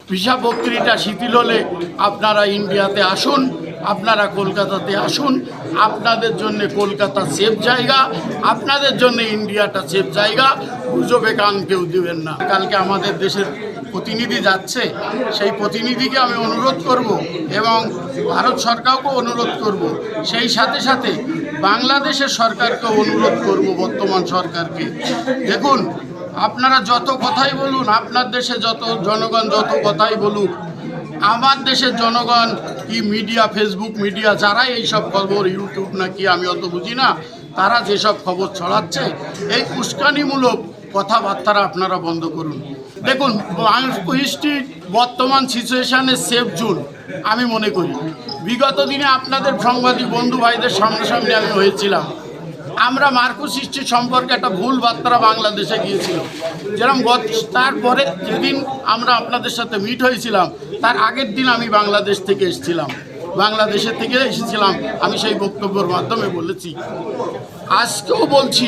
Visa প্রক্রিয়াটা শিথিল হলে আপনারা ইন্ডিয়াতে আসুন, আপনারা কলকাতাতে আসুন। আপনাদের জন্য কলকাতা সেফ জায়গা, আপনাদের জন্য ইন্ডিয়াটা সেফ জায়গা। গুজবে কান কেউ দিবেন না। কালকে আমাদের দেশের প্রতিনিধি যাচ্ছে, সেই প্রতিনিধিকে আমি অনুরোধ করব এবং ভারত সরকারকেও অনুরোধ করব, সেই সাথে সাথে বাংলাদেশের সরকারকেও অনুরোধ করব, বর্তমান সরকারকে। দেখুন, আপনারা যত কথাই বলুন, আপনার দেশে যত জনগণ যত কথাই বলুক, আমার দেশের জনগণ কি মিডিয়া, ফেসবুক মিডিয়া, যারা এইসব খবর, ইউটিউব না কি আমি অত বুঝি না, তারা যেসব খবর ছড়াচ্ছে, এই উস্কানিমূলক কথাবার্তা আপনারা বন্ধ করুন। দেখুন, হিস্ট্রির বর্তমান সিচুয়েশানে সেফ জোন আমি মনে করি। বিগত দিনে আপনাদের সাংবাদিক বন্ধু ভাইদের সামনাসামনি আমি হয়েছিলাম। আমরা মার্কোস হিস্ট্রি সম্পর্কে একটা ভুল বার্তা বাংলাদেশে গিয়েছিল, যেরকম তারপরে যেদিন আমরা আপনাদের সাথে মিট হয়েছিলাম, তার আগের দিন আমি বাংলাদেশ থেকে এসেছিলাম, বাংলাদেশের থেকে এসেছিলাম। আমি সেই বক্তব্যের মাধ্যমে বলেছি, আজকেও বলছি,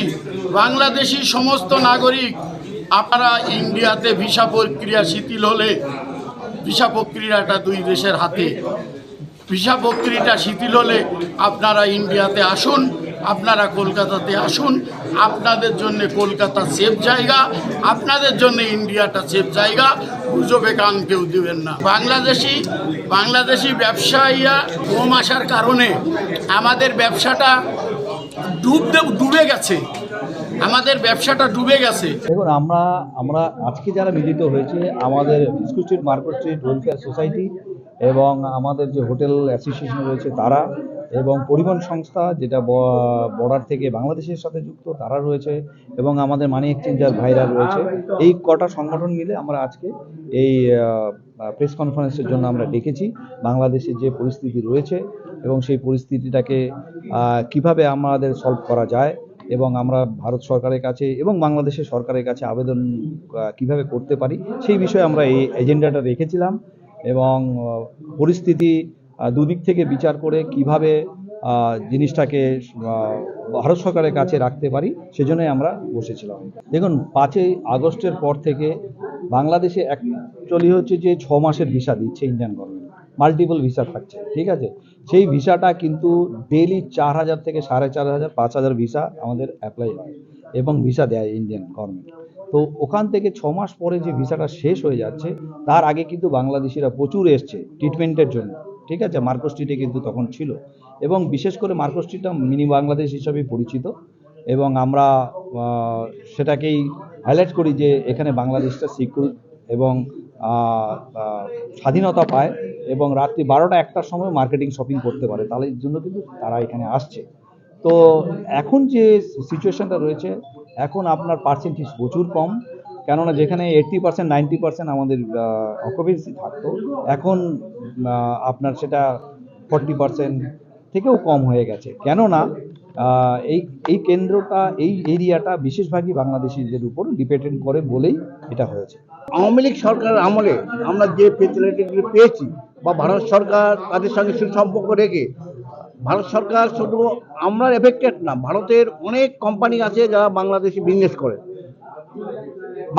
বাংলাদেশি সমস্ত নাগরিক আপনারা ইন্ডিয়াতে ভিসা প্রক্রিয়া শিথিল হলে, ভিসা প্রক্রিয়াটা দুই দেশের হাতে, ভিসা প্রক্রিয়াটা শিথিল হলে আপনারা ইন্ডিয়াতে আসুন, আপনারা কলকাতাতে আসুন। আপনাদের জন্য কলকাতা সেফ জায়গা, আপনাদের জন্য ইন্ডিয়াটা সেফ জায়গা। গুজবে কান কেউ দিবেন না। বাংলাদেশি ব্যবসায়ীরা কম আসার কারণে আমাদের ব্যবসাটা ডুবে গেছে, আমাদের ব্যবসাটা ডুবে গেছে। দেখুন, আমরা আজকে যারা মিলিত হয়েছে, আমাদের biscuit street, market street welfare society এবং আমাদের যে হোটেল অ্যাসোসিয়েশন রয়েছে তারা, এবং পরিবহন সংস্থা যেটা বর্ডার থেকে বাংলাদেশের সাথে যুক্ত তারা রয়েছে, এবং আমাদের মানি এক্সচেঞ্জার ভাইরা রয়েছে। এই কটা সংগঠন মিলে আমরা আজকে এই প্রেস কনফারেন্সের জন্য আমরা ডেকেছি। বাংলাদেশের যে পরিস্থিতি রয়েছে এবং সেই পরিস্থিতিটাকে কিভাবে আমাদের সলভ করা যায়, এবং আমরা ভারত সরকারের কাছে এবং বাংলাদেশের সরকারের কাছে আবেদন কিভাবে করতে পারি, সেই বিষয়ে আমরা এই এজেন্ডাটা রেখেছিলাম। এবং পরিস্থিতি দুদিক থেকে বিচার করে কিভাবে জিনিসটাকে ভারত সরকারের কাছে রাখতে পারি, সেজন্যই আমরা বসেছিলাম। দেখুন, 5ই আগস্টের পর থেকে বাংলাদেশে অ্যাকচুয়ালি হচ্ছে যে 6 মাসের ভিসা দিচ্ছে ইন্ডিয়ান গভর্নমেন্ট, মাল্টিপল ভিসা থাকছে, ঠিক আছে। সেই ভিসাটা কিন্তু ডেইলি 4000 থেকে 4500, 5000 ভিসা আমাদের অ্যাপ্লাই হয় এবং ভিসা দেয় ইন্ডিয়ান গভর্নমেন্ট। তো ওখান থেকে 6 মাস পরে যে ভিসাটা শেষ হয়ে যাচ্ছে, তার আগে কিন্তু বাংলাদেশিরা প্রচুর এসছে ট্রিটমেন্টের জন্য, ঠিক আছে। মার্কোস স্ট্রিটে কিন্তু তখন ছিল, এবং বিশেষ করে মার্কোস স্ট্রিটটা মিনি বাংলাদেশ হিসাবে পরিচিত, এবং আমরা সেটাকেই হাইলাইট করি যে এখানে বাংলাদেশটা সিকিউর এবং স্বাধীনতা পায়, এবং রাত্রি 12টা 1টার সময় মার্কেটিং শপিং করতে পারে, তাহলে এর জন্য কিন্তু তারা এখানে আসছে। তো এখন যে সিচুয়েশনটা রয়েছে, এখন আপনার পার্সেন্টেজ প্রচুর কম, কেননা যেখানে 80% 90% আমাদের অকুপেন্সি থাকতো, এখন আপনার সেটা 40% থেকেও কম হয়ে গেছে। কেননা এই কেন্দ্রটা, এই এরিয়াটা বিশেষভাগই বাংলাদেশিদের উপর ডিপেন্ডেন্ট করে বলেই এটা হয়েছে। আওয়ামী লীগ সরকারের আমলে আমরা যে ফেসিলিটিগুলো পেয়েছি, বা ভারত সরকার তাদের সঙ্গে সুসম্পর্ক রেখে, ভারত সরকার শুধু আমরা এফেক্টেড না, ভারতের অনেক কোম্পানি আছে যারা বাংলাদেশে বিজনেস করে,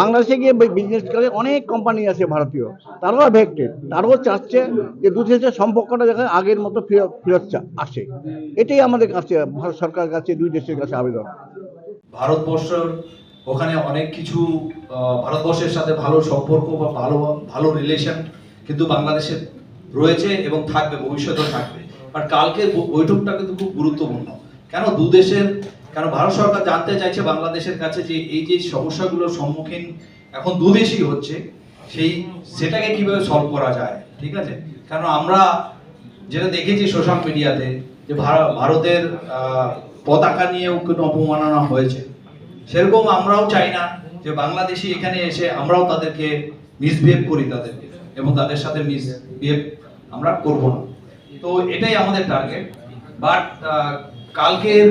বাংলাদেশে গিয়ে বিজনেস করে অনেক কোম্পানি আছে ভারতীয়, তারাও এফেক্টেড। তারাও চাচ্ছে যে দু দেশের সম্পর্কটা যাতে আগের মতো ফেরত আসে। এটাই আমাদের কাছে, ভারত সরকারের কাছে, দুই দেশের কাছে আবেদন। ভারতবর্ষের ওখানে অনেক কিছু, ভারতবর্ষের সাথে ভালো সম্পর্ক বা ভালো রিলেশন কিন্তু বাংলাদেশের রয়েছে এবং থাকবে, ভবিষ্যতেও থাকবে। বাট কালকের বৈঠকটা কিন্তু খুব গুরুত্বপূর্ণ। কেন ভারত সরকার জানতে চাইছে বাংলাদেশের কাছে যে এই যে সমস্যাগুলোর সম্মুখীন এখন দুদেশই হচ্ছে, সেটাকে কিভাবে সলভ করা যায়, ঠিক আছে। কারণ আমরা যেটা দেখেছি সোশ্যাল মিডিয়াতে, যে ভারতের পতাকা নিয়েও কিন্তু অপমাননা হয়েছে, সেরকম আমরাও চাই না যে বাংলাদেশি এখানে এসে আমরাও তাদেরকে মিসবিহেভ করি, তাদেরকে এবং তাদের সাথে মিসবিহেভ আমরা করব না। তো এটাই আমাদের টার্গেট। বাট কালকের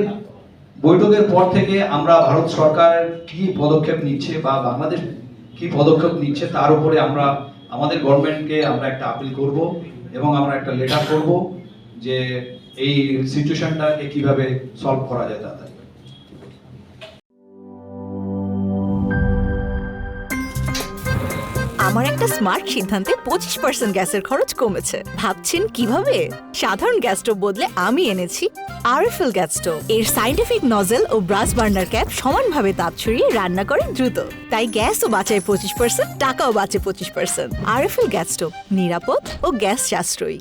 বৈঠকের পর থেকে আমরা ভারত সরকার কি পদক্ষেপ নিচ্ছে বা বাংলাদেশ কি পদক্ষেপ নিচ্ছে, তার উপরে আমরা আমাদের গভর্নমেন্টকে আমরা একটা আপিল করব এবং আমরা একটা লেটার করব যে এই সিচুয়েশনটাকে কিভাবে সলভ করা যায় তাদের। আমার একটা স্মার্ট সিদ্ধান্তে 25% গ্যাসের খরচ কমেছে। ভাবছেন কিভাবে? সাধারণ গ্যাস স্টোভ বদলে আমি এনেছি আরএফএল গ্যাস স্টোভ। এর সাইন্টিফিক নজল ও ব্রাস বার্নার ক্যাপ সমানভাবে তাপ ছড়িয়ে রান্না করে দ্রুত, তাই গ্যাসও বাঁচায় 25%, টাকাও বাঁচে 25%। আরএফএল গ্যাস স্টোভ নিরাপদ ও গ্যাস সাশ্রয়ী।